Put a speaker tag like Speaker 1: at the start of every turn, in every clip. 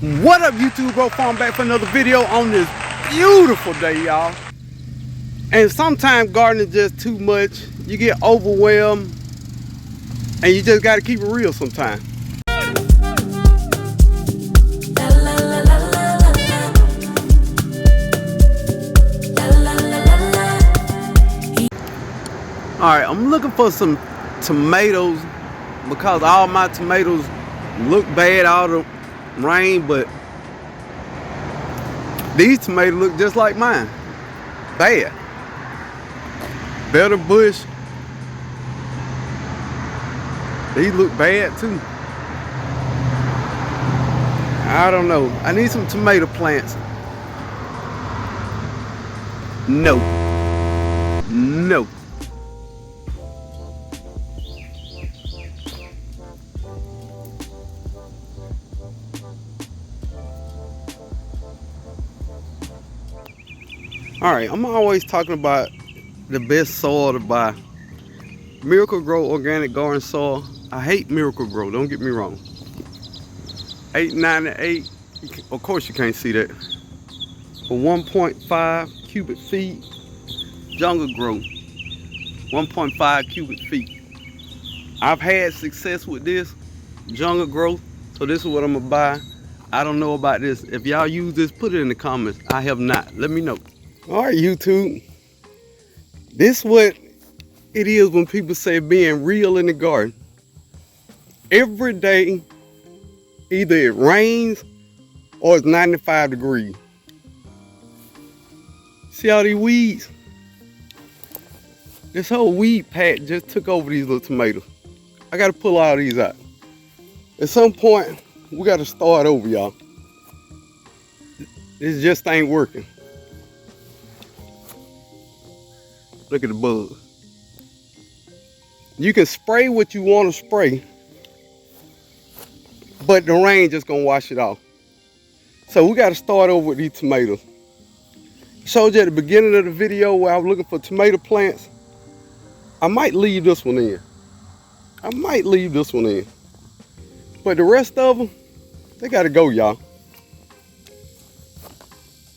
Speaker 1: What up, YouTube? BrokeFarmer back for another video on this beautiful day, y'all. And sometimes gardening is just too much. You get overwhelmed and you just got to keep it real sometimes. Alright, I'm looking for some tomatoes because all my tomatoes look bad out of rain, but these tomatoes look just like mine. Bad. Better bush. These look bad too. I don't know. I need some tomato plants. No. No. Alright, I'm always talking about the best soil to buy. Miracle-Gro organic garden soil. I hate Miracle-Gro, don't get me wrong. $8.98, of course you can't see that. For 1.5 cubic feet, Jungle Grow, 1.5 cubic feet. I've had success with this Jungle Grow, so this is what I'm gonna buy. I don't know about this. If y'all use this, put it in the comments. I have not. Let me know. All right, YouTube. This is what it is when people say being real in the garden. Every day, either it rains or it's 95 degrees. See all these weeds? This whole weed patch just took over these little tomatoes. I gotta pull all these out. At some point, we gotta start over, y'all. This just ain't working. Look at the bug. You can spray what you want to spray, but the rain just gonna wash it off. So we gotta start over with these tomatoes. Showed you at the beginning of the video where I was looking for tomato plants. I might leave this one in. But the rest of them, they gotta go, y'all.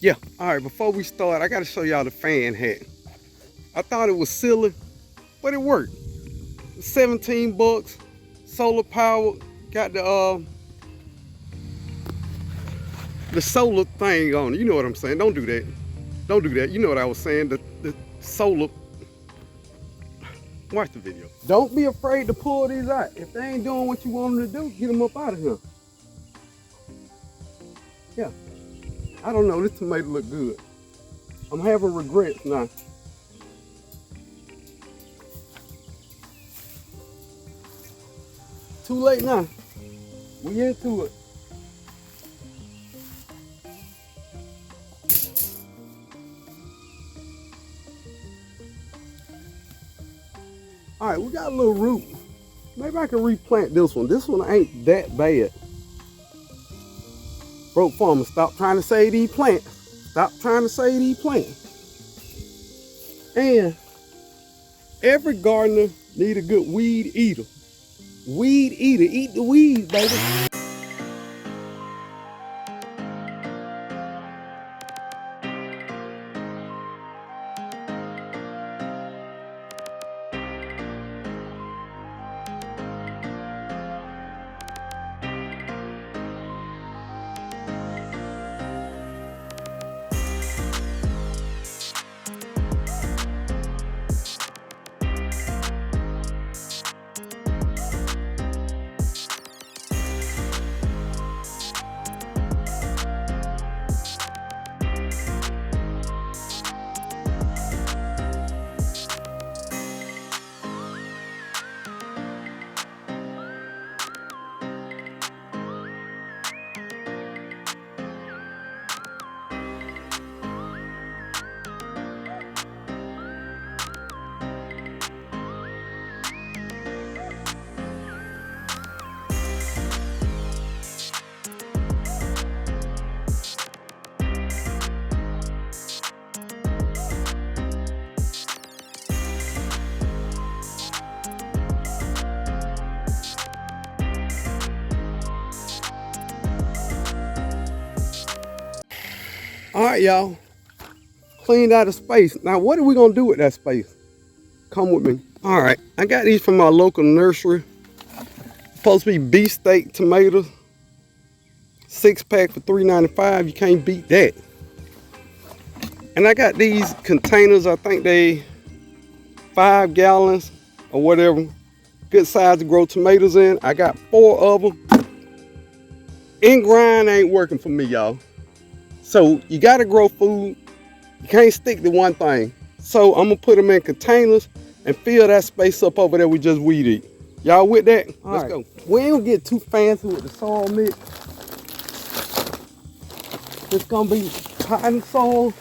Speaker 1: Yeah, all right, before we start, I gotta show y'all the fan hat. I thought it was silly, but it worked. 17 bucks, solar powered, got the solar thing on it. You know what I'm saying? Don't do that. Don't do that. You know what I was saying, the solar. Watch the video. Don't be afraid to pull these out. If they ain't doing what you want them to do, get them up out of here. Yeah. I don't know, this tomato look good. I'm having regrets now. Too late now. We into it. All right, we got a little root. Maybe I can replant this one. This one ain't that bad. BrokeFarmer, stop trying to save these plants. Stop trying to save these plants. And every gardener need a good weed eater. Weed eater, eat the weeds, baby. All right, y'all. Cleaned out of space. Now, what are we gonna do with that space? Come with me. All right, I got these from my local nursery. Supposed to be beefsteak tomatoes. 6-pack for $3.95. You can't beat that. And I got these containers. I think they 5 gallons or whatever. Good size to grow tomatoes in. I got 4 of them. In grind ain't working for me, y'all. So you gotta grow food. You can't stick to one thing. So I'm gonna put them in containers and fill that space up over there we just weeded. Y'all with that? Let's go. We ain't gonna get too fancy with the soil mix. It's gonna be cotton soil.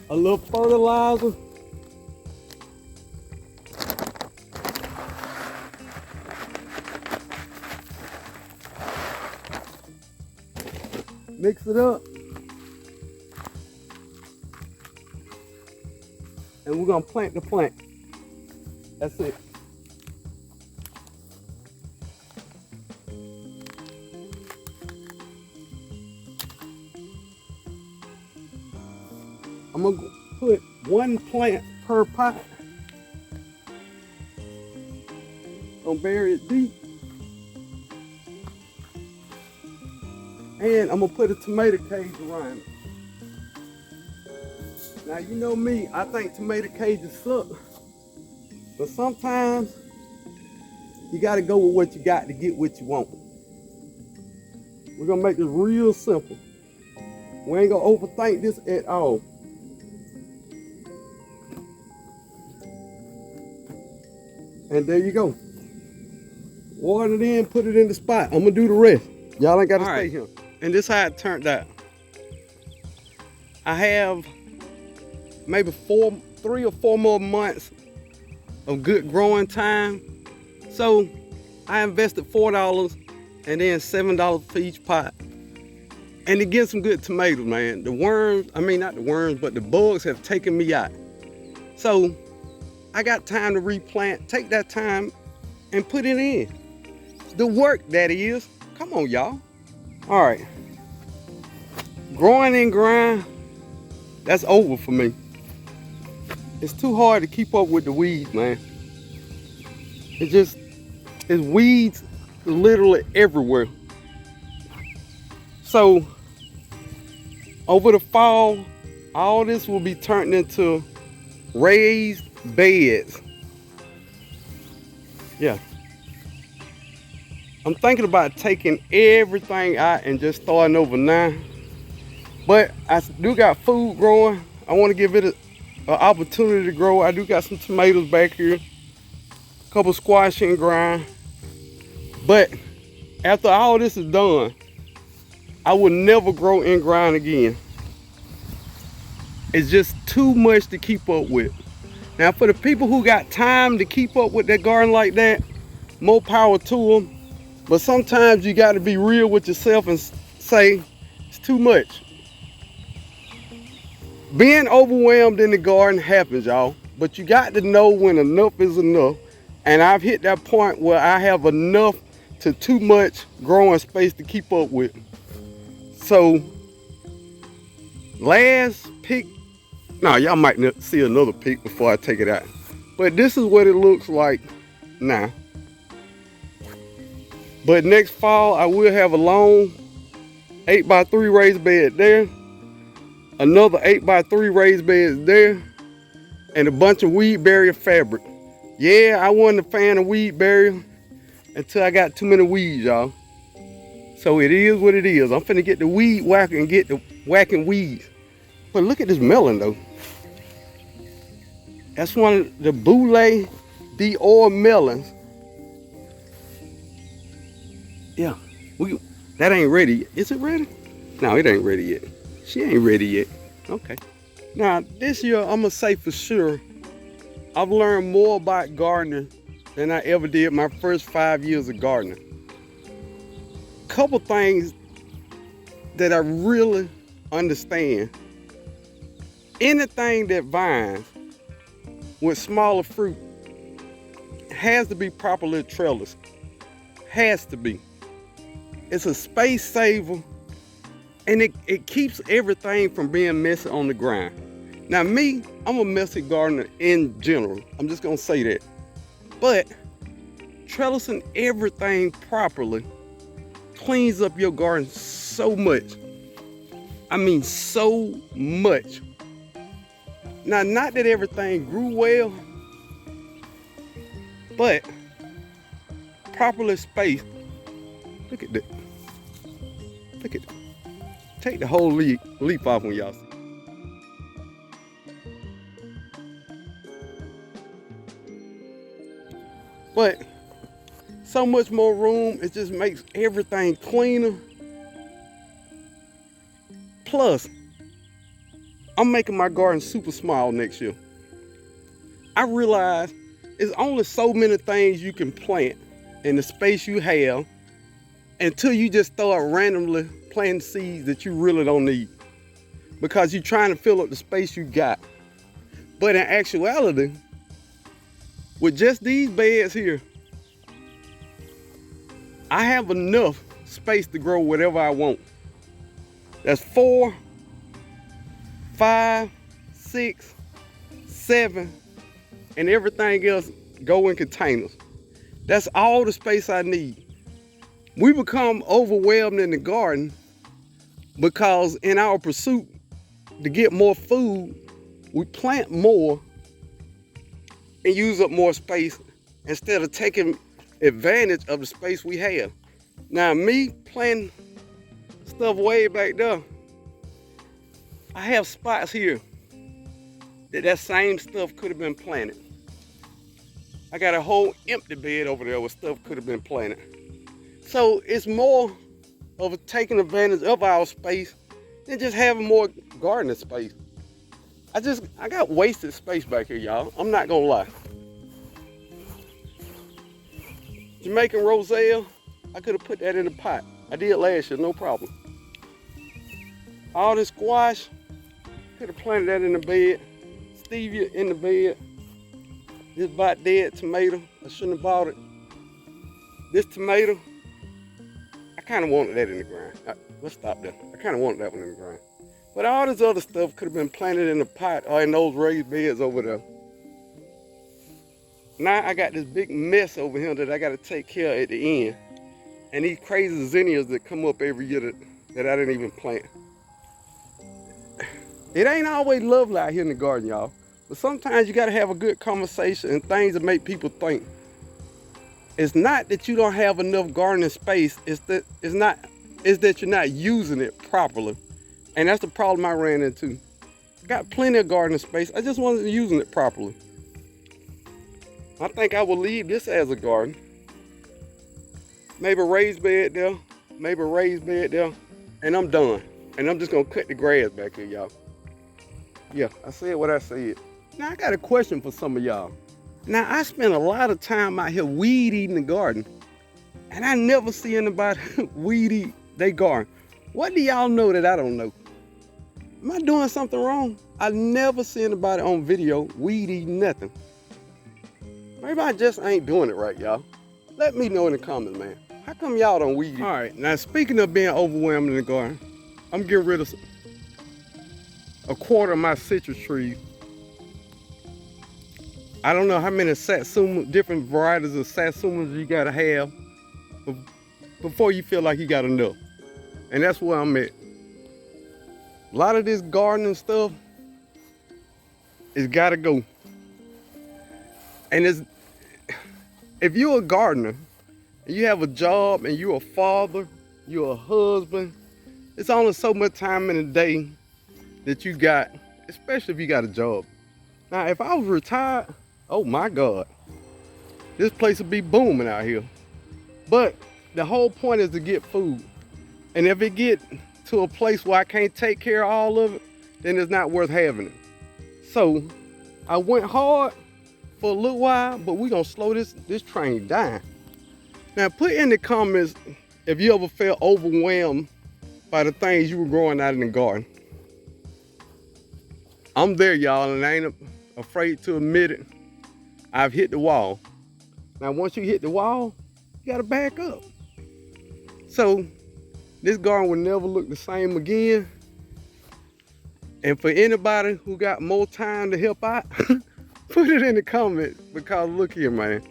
Speaker 1: A little fertilizer. Mix it up. And we're gonna plant the plant. That's it. I'm gonna put 1 plant per pot. Gonna bury it deep. And I'm gonna put a tomato cage around it. Now you know me, I think tomato cages suck. But sometimes you gotta go with what you got to get what you want. We're gonna make this real simple. We ain't gonna overthink this at all. And there you go. Water it in, put it in the spot. I'm gonna do the rest. Y'all ain't gotta stay here. And this how it turned out. I have maybe 3 or 4 more months of good growing time. So I invested $4 and then $7 for each pot. And to get some good tomatoes, man. The worms, I mean not the worms, but the bugs have taken me out. So I got time to replant. Take that time and put it in. The work that is. Come on, y'all. All right. Growing in grind, that's over for me. It's too hard to keep up with the weeds, man. It's weeds literally everywhere. So over the fall, all this will be turned into raised beds. Yeah. I'm thinking about taking everything out and just starting over now. But I do got food growing. I want to give it an opportunity to grow. I do got some tomatoes back here. A couple squash in grind. But after all this is done, I will never grow in grind again. It's just too much to keep up with. Now for the people who got time to keep up with their garden like that, more power to them. But sometimes you got to be real with yourself and say, it's too much. Being overwhelmed in the garden happens, y'all. But you got to know when enough is enough. And I've hit that point where I have enough to too much growing space to keep up with. So, last pick, now y'all might see another pick before I take it out. But this is what it looks like now. But next fall, I will have a long 8x3 raised bed there. Another 8x3 raised beds there. And a bunch of weed barrier fabric. Yeah, I wasn't a fan of weed barrier until I got too many weeds, y'all. So it is what it is. I'm finna get the weed whacker and get the whacking weeds. But look at this melon though. That's one of the Boulay d'Or melons. Yeah, that ain't ready. Is it ready? No, it ain't ready yet. She ain't ready yet. Okay. Now, this year, I'm gonna say for sure, I've learned more about gardening than I ever did my first 5 years of gardening. Couple things that I really understand. Anything that vines, with smaller fruit has to be properly trellised. Has to be. It's a space saver, and it keeps everything from being messy on the ground. Now me, I'm a messy gardener in general. I'm just gonna say that. But trellising everything properly cleans up your garden so much. I mean, so much. Now, not that everything grew well, but properly spaced. Look at that. Look at that. Take the whole leaf off when y'all see. But so much more room, it just makes everything cleaner. Plus, I'm making my garden super small next year. I realize it's only so many things you can plant in the space you have until you just start randomly planting seeds that you really don't need, because you're trying to fill up the space you got. But in actuality, with just these beds here, I have enough space to grow whatever I want. That's 4, 5, 6, 7, and everything else go in containers. That's all the space I need. We become overwhelmed in the garden because in our pursuit to get more food, we plant more and use up more space instead of taking advantage of the space we have. Now me planting stuff way back there, I have spots here that same stuff could have been planted. I got a whole empty bed over there where stuff could have been planted. So it's more of taking advantage of our space than just having more gardening space. I got wasted space back here, y'all. I'm not gonna lie. Jamaican Roselle, I could have put that in the pot. I did last year, no problem. All this squash, could have planted that in the bed. Stevia in the bed. This about dead tomato, I shouldn't have bought it. This tomato, I kind of wanted that in the ground. Let's stop there. I kind of wanted that one in the ground. But all this other stuff could have been planted in the pot or in those raised beds over there. Now I got this big mess over here that I got to take care of at the end. And these crazy zinnias that come up every year that I didn't even plant. It ain't always lovely out here in the garden, y'all. But sometimes you got to have a good conversation and things that make people think. It's not that you don't have enough gardening space. It's that you're not using it properly. And that's the problem I ran into. I got plenty of gardening space. I just wasn't using it properly. I think I will leave this as a garden. Maybe a raised bed there. Maybe a raised bed there. And I'm done. And I'm just going to cut the grass back here, y'all. Yeah, I said what I said. Now, I got a question for some of y'all. Now, I spend a lot of time out here weed eating the garden. And I never see anybody weed eat their garden. What do y'all know that I don't know? Am I doing something wrong? I never see anybody on video weed eating nothing. Maybe I just ain't doing it right, y'all. Let me know in the comments, man. How come y'all don't weed eat? All right, now speaking of being overwhelmed in the garden, I'm getting rid of a quarter of my citrus trees. I don't know how many satsuma, different varieties of satsumas you gotta have before you feel like you got enough. And that's where I'm at. A lot of this gardening stuff, it's gotta go. And if you're a gardener, and you have a job, and you're a father, you're a husband, it's only so much time in a day that you got, especially if you got a job. Now, if I was retired, oh my God, this place would be booming out here. But the whole point is to get food. And if it get to a place where I can't take care of all of it, then it's not worth having it. So I went hard for a little while, but we're gonna slow this train down. Now put in the comments if you ever felt overwhelmed by the things you were growing out in the garden. I'm there, y'all, and I ain't afraid to admit it, I've hit the wall. Now, once you hit the wall, you gotta back up. So this garden will never look the same again. And for anybody who got more time to help out, put it in the comments, because look here, man.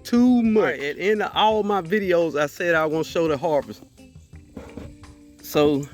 Speaker 1: Too much. Right, at the end of all my videos, I said I was gonna show the harvest. So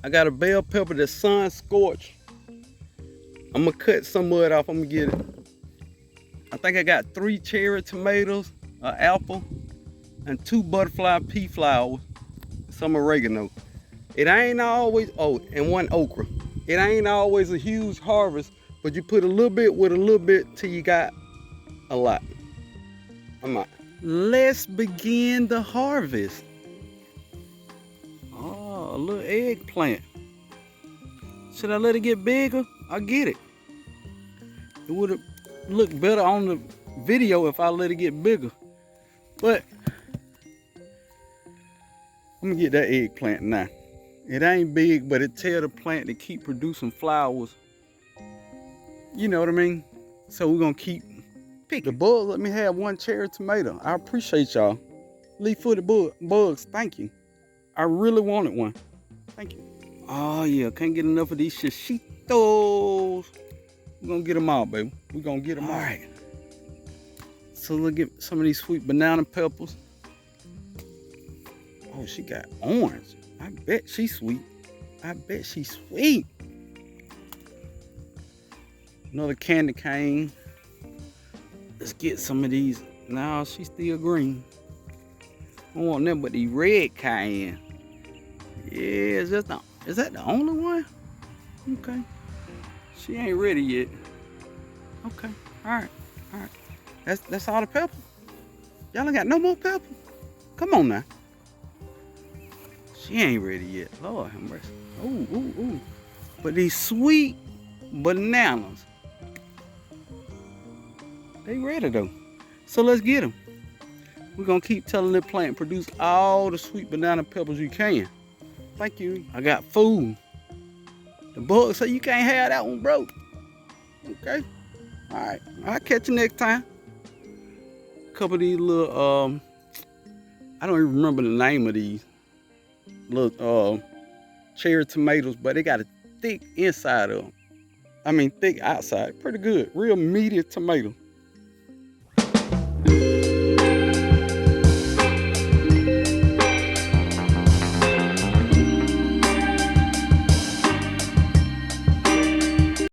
Speaker 1: I got a bell pepper that's sun scorched. I'm gonna cut some of it off. I'm gonna get it. I think I got 3 cherry tomatoes, an apple, and 2 butterfly pea flowers, some oregano. It ain't always, oh, and 1 okra. It ain't always a huge harvest, but you put a little bit with a little bit till you got a lot. I'm out. Let's begin the harvest. Oh, a little eggplant. Should I let it get bigger? I get it. It would have looked better on the video if I let it get bigger. But I'm gonna get that eggplant now. It ain't big, but it tell the plant to keep producing flowers. You know what I mean? So we're gonna keep picking. The bugs let me have 1 cherry tomato. I appreciate y'all. Leaf-footed bugs, thank you. I really wanted one. Thank you. Oh yeah, can't get enough of these shishitos. We're gonna get them all, baby. We're gonna get them all. Right. So look at some of these sweet banana peppers. Oh, she got orange. I bet she's sweet. I bet she's sweet. Another candy cane. Let's get some of these. No, she's still green. I don't want nothing but the red cayenne. Yeah, is that the only one? Okay. She ain't ready yet. Okay. Alright. Alright. That's all the pepper? Y'all ain't got no more pepper? Come on now. She ain't ready yet. Lord have mercy. Ooh, ooh, ooh. But these sweet bananas, they ready though. So let's get them. We're gonna keep telling the plant produce all the sweet banana peppers you can. Thank you. I got food. The bug say you can't have that one, bro. Okay. All right. I'll catch you next time. A couple of these little, I don't even remember the name of these little cherry tomatoes, but they got a thick inside of them. I mean, thick outside. Pretty good. Real meaty tomato.